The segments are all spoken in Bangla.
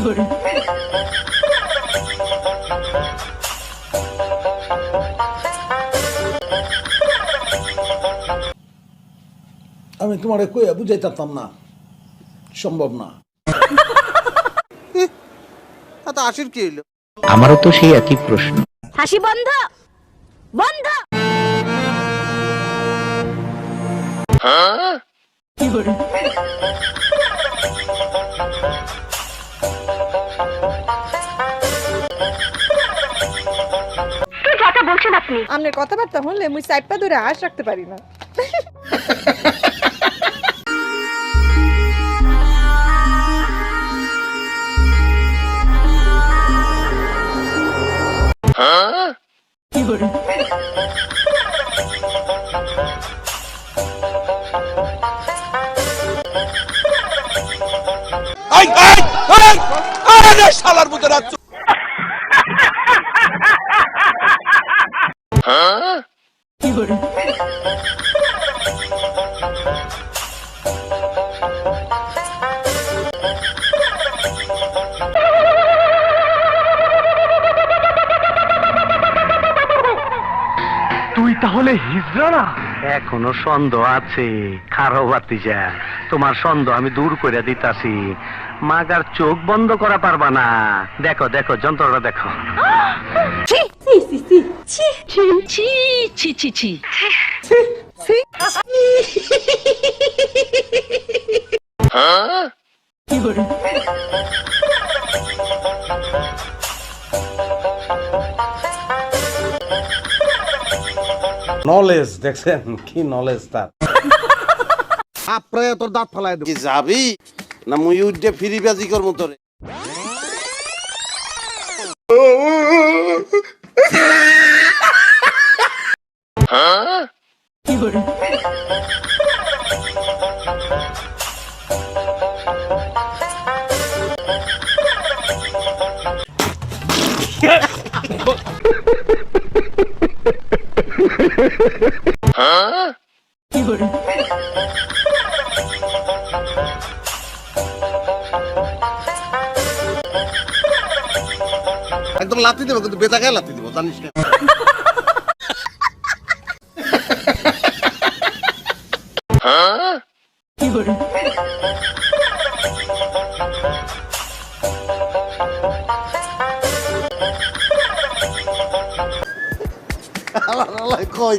আমি তোমারে কইয়া বুঝাইতাম না, সম্ভব না। তা আশির কি হইলো? আমারও তো সেই একই প্রশ্ন। হাসি বন্ধ বন্ধ। বলছেন আপনি? আপনার কথাবার্তা শুনলে মুই চাইপা ধরে হাস রাখতে পারি না। শালার মধ্যে রাখছো। তুই তাহলে হিজড়া না? এখনো সন্দেহ আছে, খারো বাতিজা, তোমার সন্দেহ আমি দূর করে দিতাছি। মাগার চোখ বন্ধ করা পারবা না। দেখো দেখো যন্ত্রটা দেখো। নলেজ দেখছেন কি নলেজ তার। আপনারা তোর দাঁত ফেলায় দেব। কি যাবি না মুই উঠে ফিরি বাজি কর মতো রে? একদম লাথি দেবো, কিন্তু বেতা গায়ে লাথি দেবো, জানিস না? কই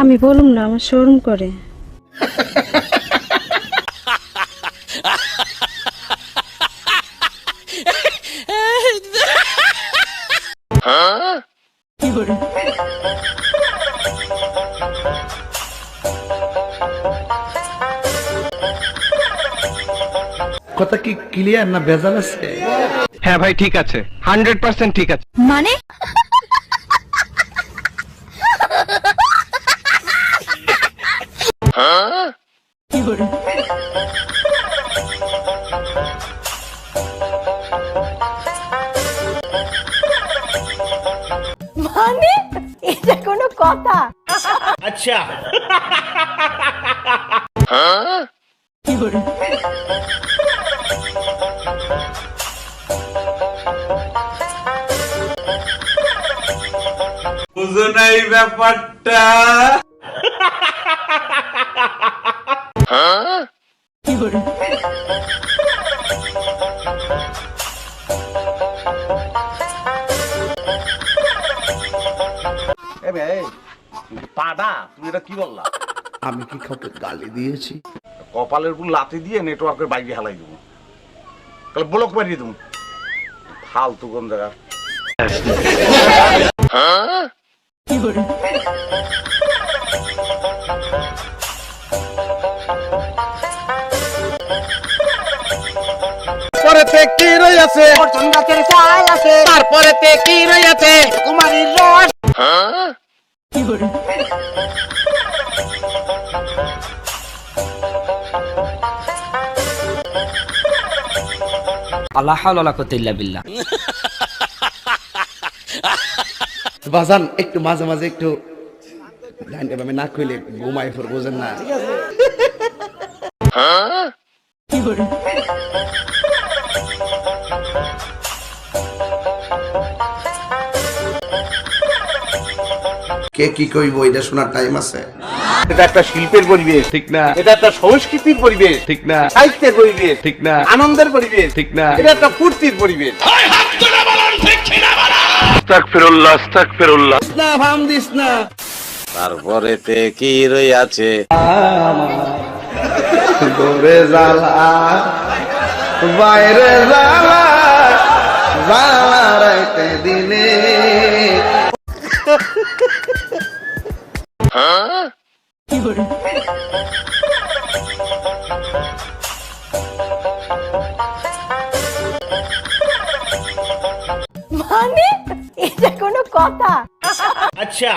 আমি বলুম না, আমার শরম করে। কথা কি ক্লিয়ার না ভেজাল আছে? হ্যাঁ ভাই ঠিক আছে, 100% ঠিক আছে। মানে মানে এটা কোনো কথা? আচ্ছা বুঝো না এই ব্যাপারটা? পাডা তুমি এটা কি বললা? আমি কি কাউকে গালি দিয়েছি? কপালের উপর লাথি দিয়ে নেটওয়ার্কের বাইরে হালাই দেবো, তাহলে ব্লক মারিয়ে দেবো। ফালতু কোন জায়গা। পরেতে কি রইয়াছে? অর্জুন গাছের ছাল আছে। তারপরেতে কি রইয়াছে? কুমারীর রস। আল্লাহ হাওলা ওয়ালা কুওয়াতা ইল্লা বিল্লাহ। বাজান একটু মাঝে মাঝে একটু আমি না কইলে ঘুমাই ফোর বোঝেন না। কে কি কইব এটা শোনার টাইম আছে? এটা একটা শিল্পের পরিবেশ, ঠিক না, এটা একটা সংস্কৃতির পরিবেশ, ঠিক না, সাহিত্যের পরিবেশ, ঠিক না, আনন্দের পরিবেশ, ঠিক না। এটা একটা ফুর্তির পরিবেশ। আস্তাগফিরুল্লাহ, আস্তাগফিরুল্লাহ। না ভাম দিস না। তারপরে তে কি রইয়াছে? ঘরে জ্বালা বাইরে জ্বালা জ্বালা রাইতে দিনে। মানে এটা কোনো কথা? আচ্ছা